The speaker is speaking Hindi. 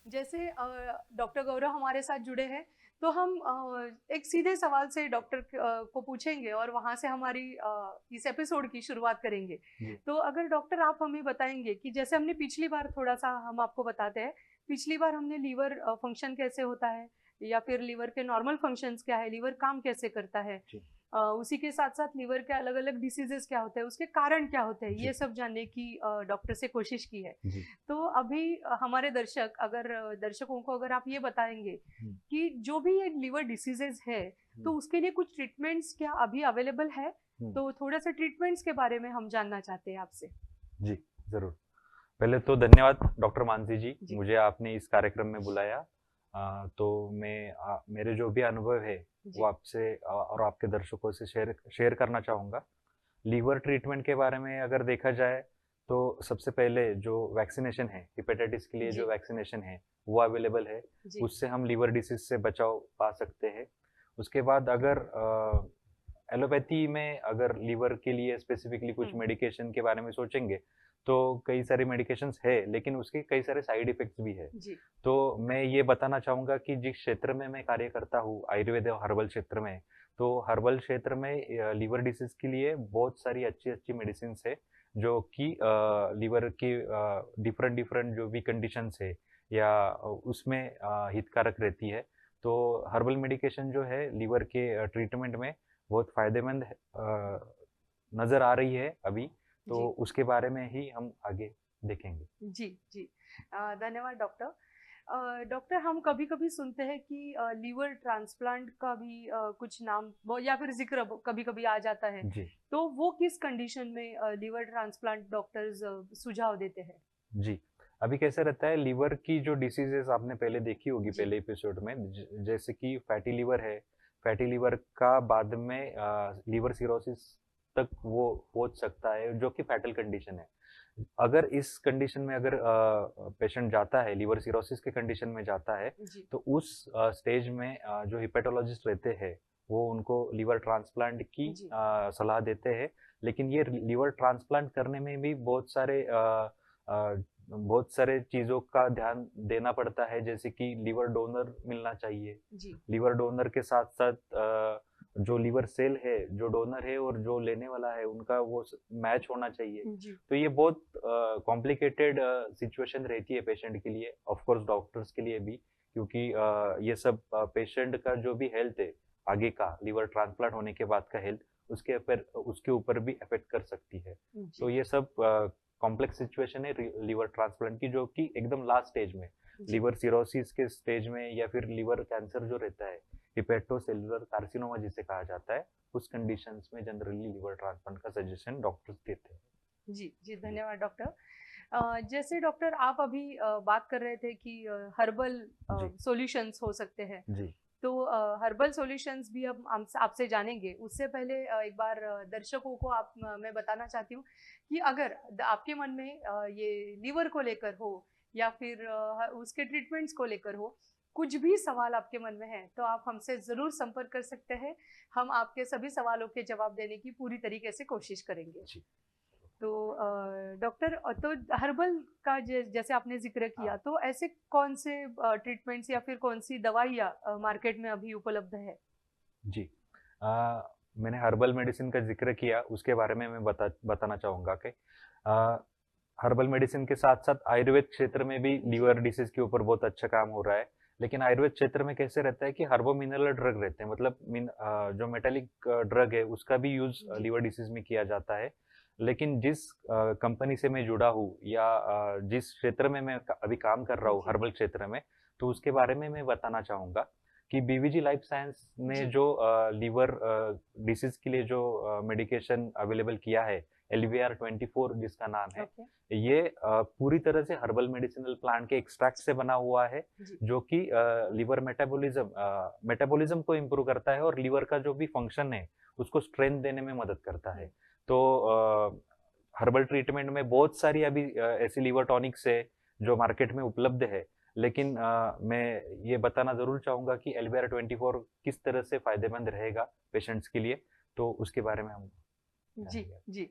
जैसे डॉक्टर गौरव हमारे साथ जुड़े हैं, तो हम एक सीधे सवाल से डॉक्टर को पूछेंगे और वहाँ से हमारी इस एपिसोड की शुरुआत करेंगे। जी, तो अगर डॉक्टर आप हमें बताएँगे कि जैसे हमने पिछली बार थोड़ा-सा हम आपको बताते हैं, पिछली बार हमने लीवर फंक्शन कैसे होता है या फिर लीवर के नॉर्मल फंक्शंस क्या है, लीवर काम कैसे करता है। जी, उसी के साथ-साथ लीवर के अलग-अलग डिसीज़ेज़ क्या होते हैं, उसके कारण क्या होते हैं, ये जी, सब जानने की डॉक्टर से कोशिश की है। जी, तो अभी हमारे दर्शकों को अगर आप ये बताएँगे हुँ, कि जो भी ये लीवर डिसीज़ेज़ है, हुँ, तो उसके लिए कुछ ट्रीटमेंट्स क्या अभी अवेलेबल है? हुँ, तो थोड़ा-सा ट्रीटमेंट्स के बारे में हम जानना चाहते हैं आपसे। जी, ज़रूर। पहले तो धन्यवाद डॉक्टर मानसी जी, जी, मुझे आपने इस कार्यक्रम में बुलाया। तो मेरे जो भी अनुभव है, वो जी, आपसे और आपके दर्शकों से शेयर शेयर करना चाहूँगा। लीवर ट्रीटमेंट के बारे में अगर देखा जाए, तो सबसे पहले जो वैक्सीनेशन है, हेपेटाइटिस के लिए जो जी, वैक्सीनेशन है, वो अवेलेबल है। जी, उससे हम लीवर डिसीज़ से बचाव पा सकते हैं। उसके बाद अगर एलोपैथी में अगर लीवर के लिए स्पेसिफिकली कुछ हुँ, मेडिकेशन के बारे में सोचेंगे, तो कई सारे मेडिकेशंस है, लेकिन उसके कई सारे साइड इफ़ेक्ट्स भी है। जी, तो मैं ये बताना चाहूँगा कि जिस क्षेत्र में मैं कार्य करता हूँ, आयुर्वेद और हर्बल क्षेत्र में, तो हर्बल क्षेत्र में लीवर डिसीज़ के लिए बहुत सारी अच्छी-अच्छी मेडिसिन्स है, जो कि लीवर की डिफरेंट-डिफरेंट जो भी कंडीशंस है या उसमें हितकारक रहती है। तो हर्बल मेडिकेशन जो है लीवर के ट्रीटमेंट में बहुत फ़ायदेमंद नज़र आ रही है अभी, तो जी। उसके बारे में ही हम आगे देखेंगे। जी, जी। धन्यवाद डॉक्टर। डॉक्टर हम कभी-कभी सुनते हैं कि लीवर ट्रांसप्लांट का भी कुछ नाम ब या फिर ज़िक्र ब कभी-कभी आ जाता है। जी, तो वो किस कंडीशन में लीवर ट्रांसप्लांट डॉक्टर्स सुझाव देते हैं? जी। अभी कैसा रहता है लीवर की जो डिसीज़ेज़ आपने पहले देखी होगी जी, पहले एपिसोड में जैसे कि फैटी लिवर है, फैटी लिवर का बाद में लीवर सिरोसिस तक वो पहुँच सकता है जो कि फैटल कंडीशन है। अगर इस कंडीशन में अगर पेशेंट जाता है, लीवर सिरोसिस के कंडीशन में जाता है, जी, तो उस स्टेज में जो हेपेटोलॉजिस्ट रहते हैं, वो उनको लीवर ट्रांसप्लांट की जी, सलाह देते हैं। लेकिन ये लीवर ट्रांसप्लांट करने में भी अ, बहुत सारे चीज़ों का ध्यान देना पड़ता है, जैसे कि लीवर डोनर मिलना चाहिए। जी, लीवर डोनर के साथ-साथ जो लीवर सेल है, जो डोनर है और जो लेने वाला है, उनका वो मैच होना चाहिए। जी, तो ये बहुत कॉम्प्लिकेटेड सिचुएशन रहती है पेशेंट के लिए, ऑफ कोर्स डॉक्टर्स के लिए भी, क्योंकि ये सब पेशेंट का जो भी हेल्थ है, आगे का लीवर ट्रांसप्लांट होने के बाद का हेल्थ, उसके ऊपर भी अफेक्ट कर सकती है। तो जी, ये सब कॉम्प्लेक्स सिचुएशन है लीवर ट्रांसप्लांट की, जो कि एकदम लास्ट स्टेज में, जी। लीवर सिरोसिस के स्टेज में या फिर लीवर कैंसर जो रहता है, हिपेटोसेलुलर कार्सिनोमा जिसे कहा जाता है, उस कंडीशंस में जनरली लीवर ट्रांसप्लांट का सजेशन डॉक्टर्स देते हैं। जी, जी, जी, धन्यवाद डॉक्टर। जैसे डॉक्टर आप अभी बात कर रहे थे कि हर्बल जी, सॉल्यूशंस हो सकते हैं। जी, तो हर्बल सॉल्यूशंस भी हम आपसे जानेंगे। उससे पहले एक बार दर्शकों को मैं बताना चाहती हूँ कि अगर आपके मन में ये लीवर को लेकर हो या फिर उसके ट्रीटमेंट्स को लेकर हो, कुछ भी सवाल आपके मन में है, तो आप हमसे ज़रूर संपर्क कर सकते हैं। हम आपके सभी सवालों के जवाब देने की पूरी तरीके से कोशिश करेंगे। जी, तो डॉक्टर तो हर्बल का जैसे आपने ज़िक्र हाँ, किया, तो ऐसे कौन से ट्रीटमेंट्स या फिर कौन-सी दवाइयाँ मार्केट में अभी उपलब्ध है? जी। मैंने हर्बल मेडिसिन का ज़िक्र किया, उसके बारे में मैं बताना चाहूँगा कि अ, हर्बल मेडिसिन के साथ-साथ आयुर्वेद क्षेत्र में भी जी, लीवर डिसीज़ के ऊपर बहुत अच्छा काम हो रहा है। लेकिन आयुर्वेद क्षेत्र में कैसे रहता है कि हर्बो मिनरल ड्रग रहते हैं, मतलब जो मेटालिक ड्रग है, उसका भी यूज़ जी, लीवर डिसीज़ में किया जाता है। लेकिन जिस कंपनी से मैं जुड़ा हूँ या जिस क्षेत्र में मैं अभी काम कर रहा हूँ, जी, हर्बल क्षेत्र में, तो उसके बारे में मैं बताना चाहूँगा कि बीवीजी लाइफ साइंस ने जी, जो लीवर डिसीज़ के लिए जो मेडिकेशन अवेलेबल किया है, एलवीआर 24 जिसका नाम है, ओके, ये पूरी तरह से हर्बल मेडिसिनल प्लांट के एक्सट्रैक्ट से बना हुआ है, जी, जो कि लीवर मेटाबॉलिज्म को इम्प्रूव करता है और लीवर का जो भी फंक्शन है, उसको स्ट्रेंथ देने में मदद करता है। हुँ, तो हर्बल ट्रीटमेंट में बहुत सारी अभी ऐसी लीवर टॉनिक्स है, जो मार्केट में उपलब्ध है। लेकिन मैं ये बताना ज़रूर चाहूँगा कि एल्बियर 24 किस तरह से फ़ायदेमंद रहेगा पेशेंट्स के लिए, तो उसके बारे में हम जी, जानेंगे। जी।